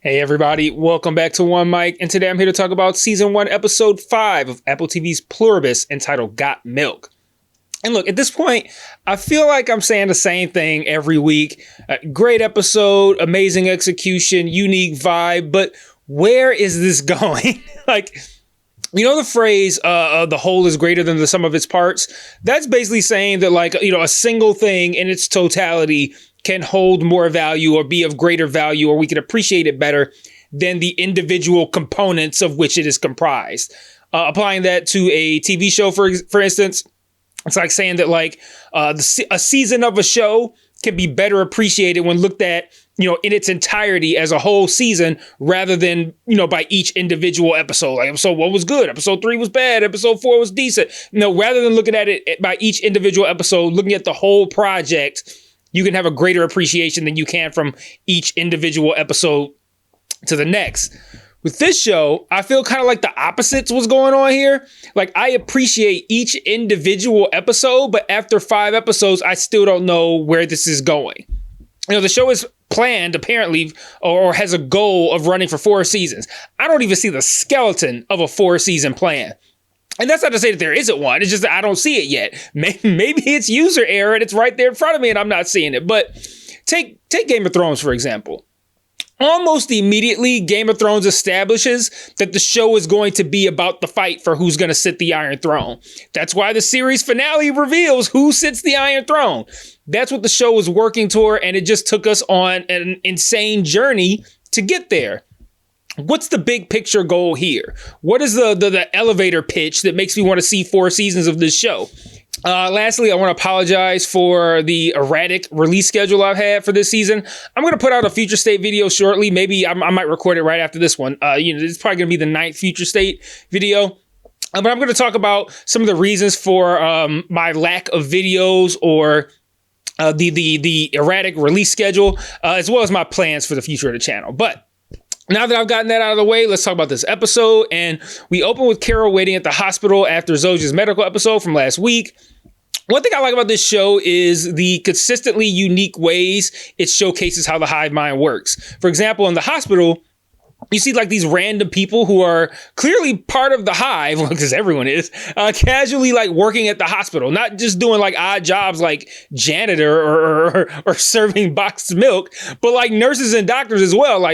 Hey everybody, welcome back to One Mic, and today I'm here to talk about Season 1, Episode 5 of Apple TV's Pluribus, entitled Got Milk. And look, at this point, I feel like I'm saying the same thing every week. Great episode, amazing execution, unique vibe, but where is this going? You know the phrase, the whole is greater than the sum of its parts? That's basically saying that, a single thing in its totality can hold more value or be of greater value, or we can appreciate it better than the individual components of which it is comprised. Applying that to a TV show, for instance, it's like saying that a season of a show can be better appreciated when looked at, in its entirety as a whole season, rather than, by each individual episode. Like episode 1 was good, episode 3 was bad, episode 4 was decent. Rather than looking at it by each individual episode, looking at the whole project, you can have a greater appreciation than you can from each individual episode to the next. With this show, I feel kind of like the opposites was going on here. Like, I appreciate each individual episode, but after 5 episodes, I still don't know where this is going. The show is planned, apparently, or has a goal of running for 4 seasons. I don't even see the skeleton of a 4-season plan. And that's not to say that there isn't one. It's just that I don't see it yet. Maybe it's user error and it's right there in front of me and I'm not seeing it. But take Game of Thrones, for example. Almost immediately, Game of Thrones establishes that the show is going to be about the fight for who's going to sit the Iron Throne. That's why the series finale reveals who sits the Iron Throne. That's what the show was working toward, and it just took us on an insane journey to get there. What's the big picture goal here? What is the elevator pitch that makes me want to see 4 seasons of this show? Lastly, I want to apologize for the erratic release schedule I've had for this season. I'm going to put out a Future State video shortly. Maybe I might record it right after this one. It's probably going to be the 9th Future State video. But I'm going to talk about some of the reasons for my lack of videos or the erratic release schedule, as well as my plans for the future of the channel. But now that I've gotten that out of the way, let's talk about this episode. And we open with Carol waiting at the hospital after Zoja's medical episode from last week. One thing I like about this show is the consistently unique ways it showcases how the hive mind works. For example, in the hospital, you see these random people who are clearly part of the hive, because everyone is, casually working at the hospital, not just doing odd jobs like janitor or serving boxed milk, but nurses and doctors as well,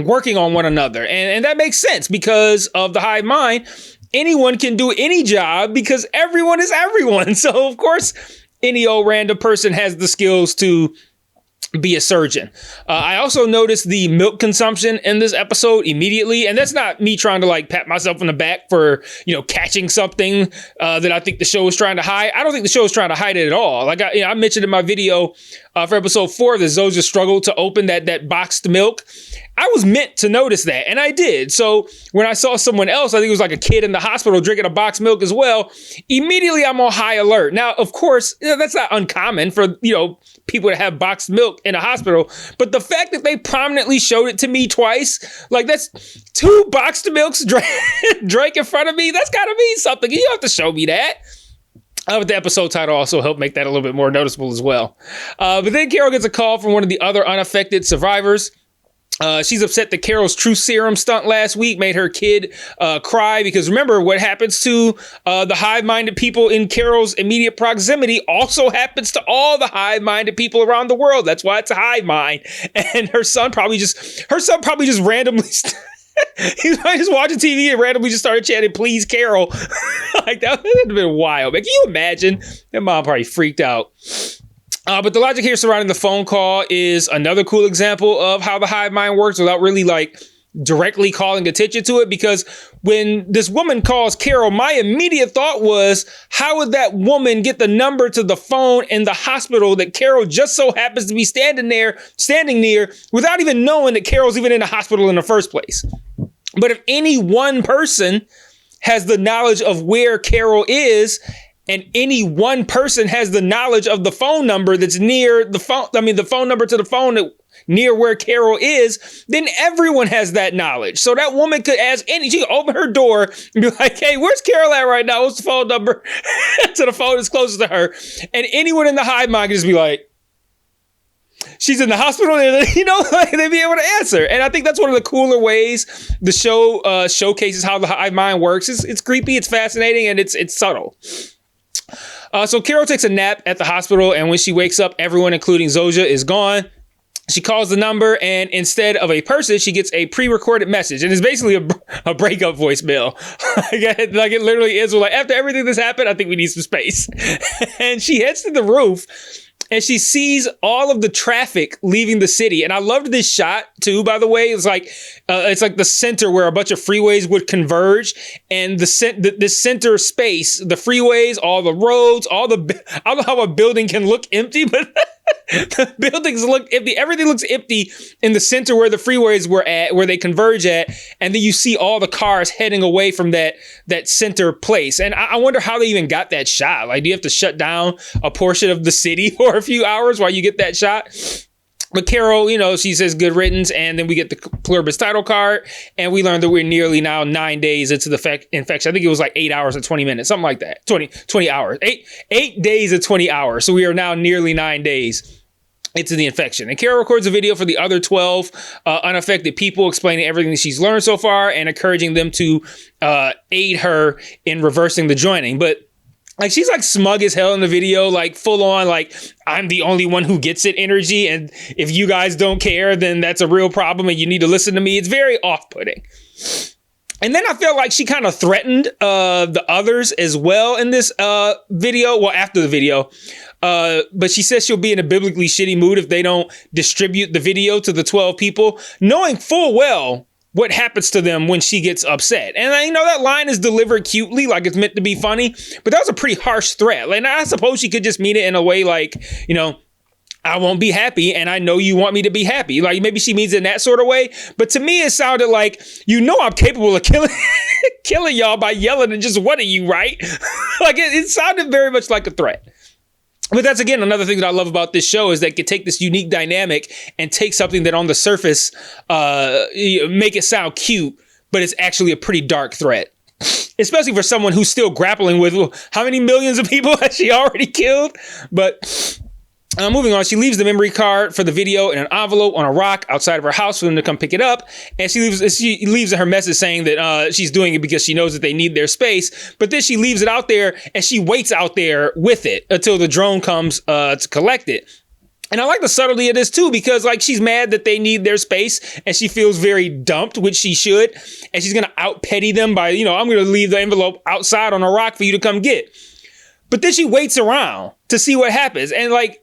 working on one another. And that makes sense because of the hive mind. Anyone can do any job because everyone is everyone. So, of course, any old random person has the skills to be a surgeon. I also noticed the milk consumption in this episode immediately. And that's not me trying to pat myself on the back for, catching something that I think the show is trying to hide. I don't think the show is trying to hide it at all. I mentioned in my video for episode 4 that Zoja struggled to open that boxed milk. I was meant to notice that, and I did. So when I saw someone else, I think it was a kid in the hospital drinking a boxed milk as well, immediately I'm on high alert. Now, of course, that's not uncommon for, people to have boxed milk in a hospital, but the fact that they prominently showed it to me twice, that's 2 boxed milks drank in front of me, that's gotta mean something. You don't have to show me that. But the episode title also helped make that a little bit more noticeable as well. But then Carol gets a call from one of the other unaffected survivors. She's upset that Carol's True Serum stunt last week made her kid cry, because remember, what happens to the hive-minded people in Carol's immediate proximity also happens to all the hive-minded people around the world. That's why it's a hive mind. And her son probably just randomly he was just watching TV and randomly just started chanting, "Please, Carol." That would have been wild. Can you imagine? That mom probably freaked out. But the logic here surrounding the phone call is another cool example of how the hive mind works without really directly calling attention to it. Because when this woman calls Carol, my immediate thought was, how would that woman get the number to the phone in the hospital that Carol just so happens to be standing near without even knowing that Carol's even in the hospital in the first place? But if any one person has the knowledge of where Carol is, and any one person has the knowledge of the phone number that's near the phone, the phone number to the phone near where Carol is, then everyone has that knowledge. So that woman could ask she could open her door and be like, "Hey, where's Carol at right now? What's the phone number?" to the phone that's closest to her. And anyone in the hive mind can just be like, she's in the hospital, you know, like they'd be able to answer. And I think that's one of the cooler ways the show showcases how the hive mind works. It's creepy, it's fascinating, and it's subtle. So Carol takes a nap at the hospital, and when she wakes up, everyone, including Zoja, is gone. She calls the number, and instead of a person, she gets a pre-recorded message. And it's basically a breakup voicemail. Like it literally is. Like, after everything that's happened, I think we need some space. And she heads to the roof, and she sees all of the traffic leaving the city. And I loved this shot too, by the way. It's like the center where a bunch of freeways would converge, and the center space, the freeways, all the roads, I don't know how a building can look empty, but the buildings look empty. Everything looks empty in the center where the freeways were at, where they converge at. And then you see all the cars heading away from that center place. And I wonder how they even got that shot. Like, do you have to shut down a portion of the city for a few hours while you get that shot? But Carol, you know, she says good riddance, and then we get the Pluribus title card, and we learn that we're nearly now 9 days into the infection. I think it was like 8 hours and 20 minutes, something like that. 20 hours. 8 days and 20 hours. So we are now nearly 9 days into the infection. And Carol records a video for the other 12 unaffected people, explaining everything that she's learned so far and encouraging them to aid her in reversing the joining. But like, she's like smug as hell in the video, like full on, like, I'm the only one who gets it energy. And if you guys don't care, then that's a real problem and you need to listen to me. It's very off-putting. And then I feel like she kind of threatened the others as well in this video. Well, after the video. But she says she'll be in a biblically shitty mood if they don't distribute the video to the 12 people, knowing full well what happens to them when she gets upset. And you know, that line is delivered cutely, like it's meant to be funny, but that was a pretty harsh threat. Like, I suppose she could just mean it in a way like, you know, I won't be happy, and I know you want me to be happy. Like, maybe she means it in that sort of way. But to me, it sounded like, you know, I'm capable of killing y'all by yelling at just one of you, right? Like, it sounded very much like a threat. But that's, again, another thing that I love about this show is that it can take this unique dynamic and take something that on the surface make it sound cute, but it's actually a pretty dark threat. Especially for someone who's still grappling with, well, how many millions of people has she already killed? But moving on, she leaves the memory card for the video in an envelope on a rock outside of her house for them to come pick it up. And she leaves her message saying that she's doing it because she knows that they need their space. But then she leaves it out there and she waits out there with it until the drone comes to collect it. And I like the subtlety of this too, because like, she's mad that they need their space and she feels very dumped, which she should. And she's going to out petty them by, you know, I'm going to leave the envelope outside on a rock for you to come get. But then she waits around to see what happens. And like,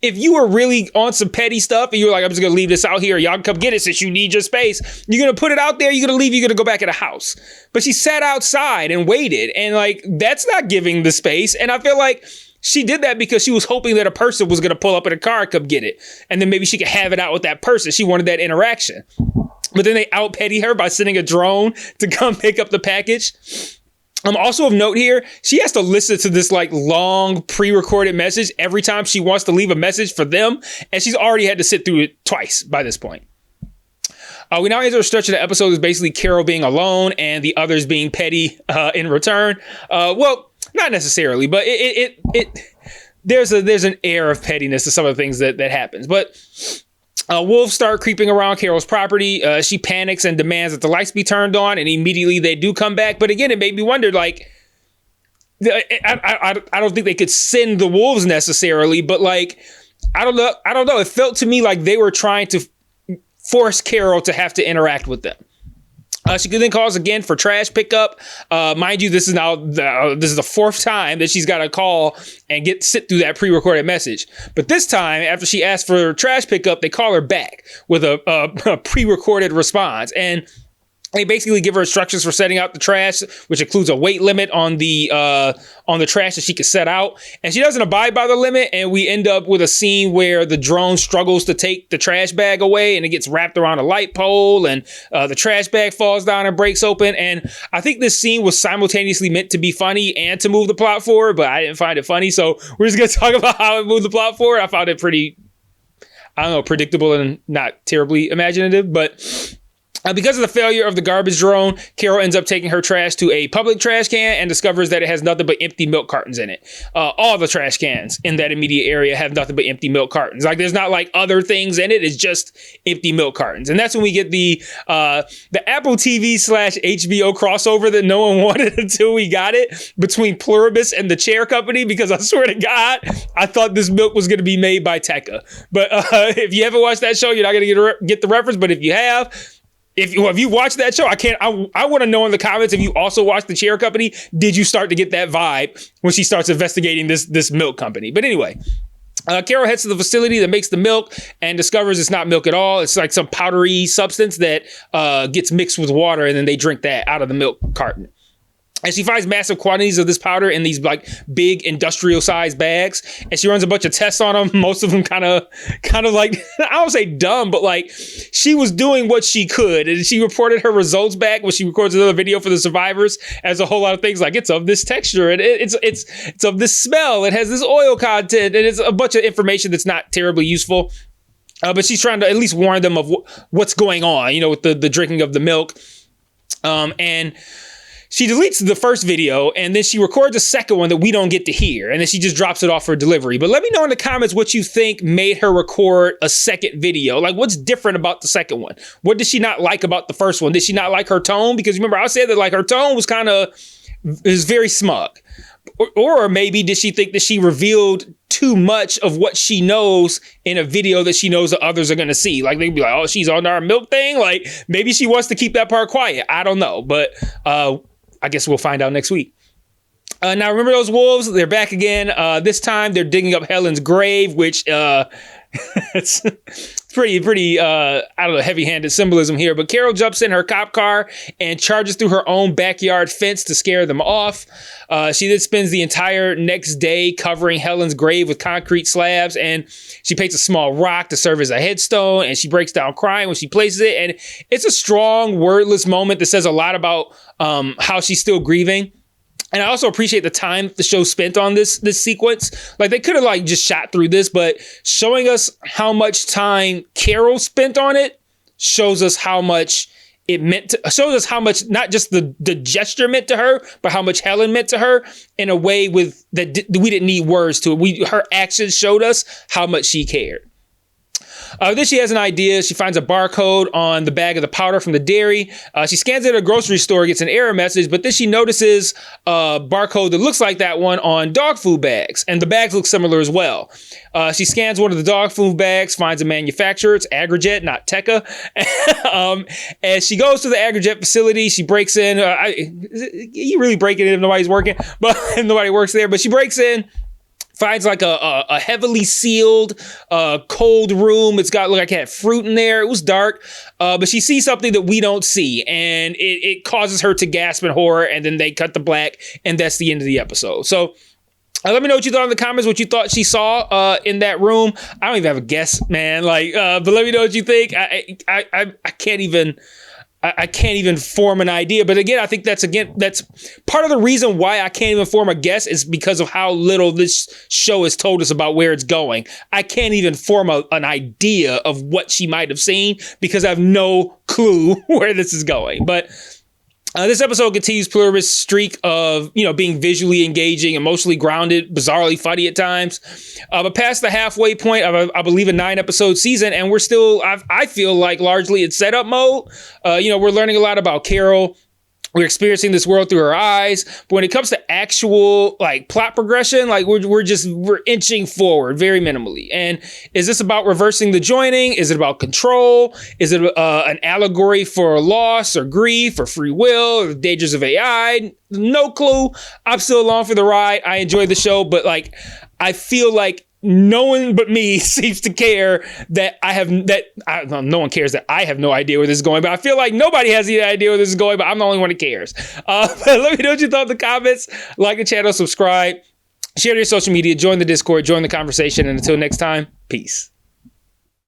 if you were really on some petty stuff and you're like, I'm just going to leave this out here, y'all can come get it since you need your space, you're going to put it out there, you're going to leave, you're going to go back in the house. But she sat outside and waited, and like, that's not giving the space. And I feel like she did that because she was hoping that a person was going to pull up in a car and come get it. And then maybe she could have it out with that person. She wanted that interaction. But then they out petty her by sending a drone to come pick up the package. Also of note here, she has to listen to this like long pre-recorded message every time she wants to leave a message for them. And she's already had to sit through it twice by this point. We now enter a stretch of the episode is basically Carol being alone and the others being petty in return. Well, not necessarily, but there's an air of pettiness to some of the things that happens. But wolves start creeping around Carol's property. She panics and demands that the lights be turned on, and immediately they do come back. But again, it made me wonder, like, I don't think they could send the wolves necessarily, but like, I don't know. It felt to me like they were trying to force Carol to have to interact with them. She then calls again for trash pickup. Mind you, this is the fourth time that she's got to call and sit through that pre-recorded message. But this time, after she asks for trash pickup, they call her back with a pre-recorded response. And they basically give her instructions for setting out the trash, which includes a weight limit on the trash that she can set out. And she doesn't abide by the limit. And we end up with a scene where the drone struggles to take the trash bag away, and it gets wrapped around a light pole, and the trash bag falls down and breaks open. And I think this scene was simultaneously meant to be funny and to move the plot forward, but I didn't find it funny. So we're just going to talk about how it moved the plot forward. I found it pretty, predictable and not terribly imaginative, but Because of the failure of the garbage drone, Carol ends up taking her trash to a public trash can and discovers that it has nothing but empty milk cartons in it. All the trash cans in that immediate area have nothing but empty milk cartons. Like, there's not like other things in it. It's just empty milk cartons. And that's when we get the Apple TV / HBO crossover that no one wanted until we got it between Pluribus and the chair company, because I swear to God, I thought this milk was going to be made by Tekka. But if you haven't watched that show, you're not going to get the reference. But if you have, if you watched that show, I want to know in the comments if you also watched the chair company. Did you start to get that vibe when she starts investigating this milk company? But anyway, Carol heads to the facility that makes the milk and discovers it's not milk at all. It's like some powdery substance that gets mixed with water, and then they drink that out of the milk carton. And she finds massive quantities of this powder in these like big industrial sized bags. And she runs a bunch of tests on them. Most of them kind of like, I don't say dumb, but like she was doing what she could. And she reported her results back when she records another video for the survivors as a whole lot of things like it's of this texture and it's of this smell. It has this oil content, and it's a bunch of information that's not terribly useful. But she's trying to at least warn them of what's going on, with the drinking of the milk. And she deletes the first video, and then she records a second one that we don't get to hear, and then she just drops it off for delivery. But let me know in the comments what you think made her record a second video. Like, what's different about the second one? What did she not like about the first one? Did she not like her tone? Because remember, I said that like her tone was is very smug. Or maybe did she think that she revealed too much of what she knows in a video that she knows that others are going to see? Like, they'd be like, oh, she's on our milk thing. Like, maybe she wants to keep that part quiet. I don't know. But I guess we'll find out next week. Now, remember those wolves? They're back again. This time they're digging up Helen's grave, which it's pretty I don't know, heavy-handed symbolism here. But Carol jumps in her cop car and charges through her own backyard fence to scare them off. She then spends the entire next day covering Helen's grave with concrete slabs, and she paints a small rock to serve as a headstone, and she breaks down crying when she places it. And it's a strong, wordless moment that says a lot about how she's still grieving. And I also appreciate the time the show spent on this sequence. Like, they could have like just shot through this, but showing us how much time Carol spent on it shows us how much it meant to, shows us how much not just the gesture meant to her, but how much Helen meant to her in a way we didn't need words to it. Her actions showed us how much she cared. Then she has an idea. She finds a barcode on the bag of the powder from the dairy. She scans it at a grocery store, gets an error message, but then she notices a barcode that looks like that one on dog food bags, and the bags look similar as well. She scans one of the dog food bags, finds a manufacturer. It's Agri-Jet, not Tekka. And she goes to the Agri-Jet facility. She breaks in. You really break it in if nobody's working, but nobody works there. But she breaks in. Finds like a heavily sealed, cold room. It's got like it had fruit in there. It was dark, but she sees something that we don't see, and it causes her to gasp in horror. And then they cut to black, and that's the end of the episode. So let me know what you thought in the comments. What you thought she saw in that room. I don't even have a guess, man. Like, but let me know what you think. I can't even form an idea. But again, I think that's part of the reason why I can't even form a guess is because of how little this show has told us about where it's going. I can't even form an idea of what she might have seen because I have no clue where this is going. But this episode continues Pluribus' streak of, being visually engaging, emotionally grounded, bizarrely funny at times. But past the halfway point of, I believe, a 9-episode season, and we're still, I feel like, largely in setup mode. We're learning a lot about Carol. We're experiencing this world through her eyes. But when it comes to actual plot progression, we're inching forward very minimally. And is this about reversing the joining? Is it about control? Is it an allegory for loss or grief or free will or the dangers of AI? No clue. I'm still along for the ride. I enjoy the show, but I feel like no one but me seems to care no one cares that I have no idea where this is going, but I feel like nobody has any idea where this is going, but I'm the only one that cares. But let me know what you thought in the comments. Like the channel, subscribe, share to your social media, join the Discord, join the conversation, and until next time, peace.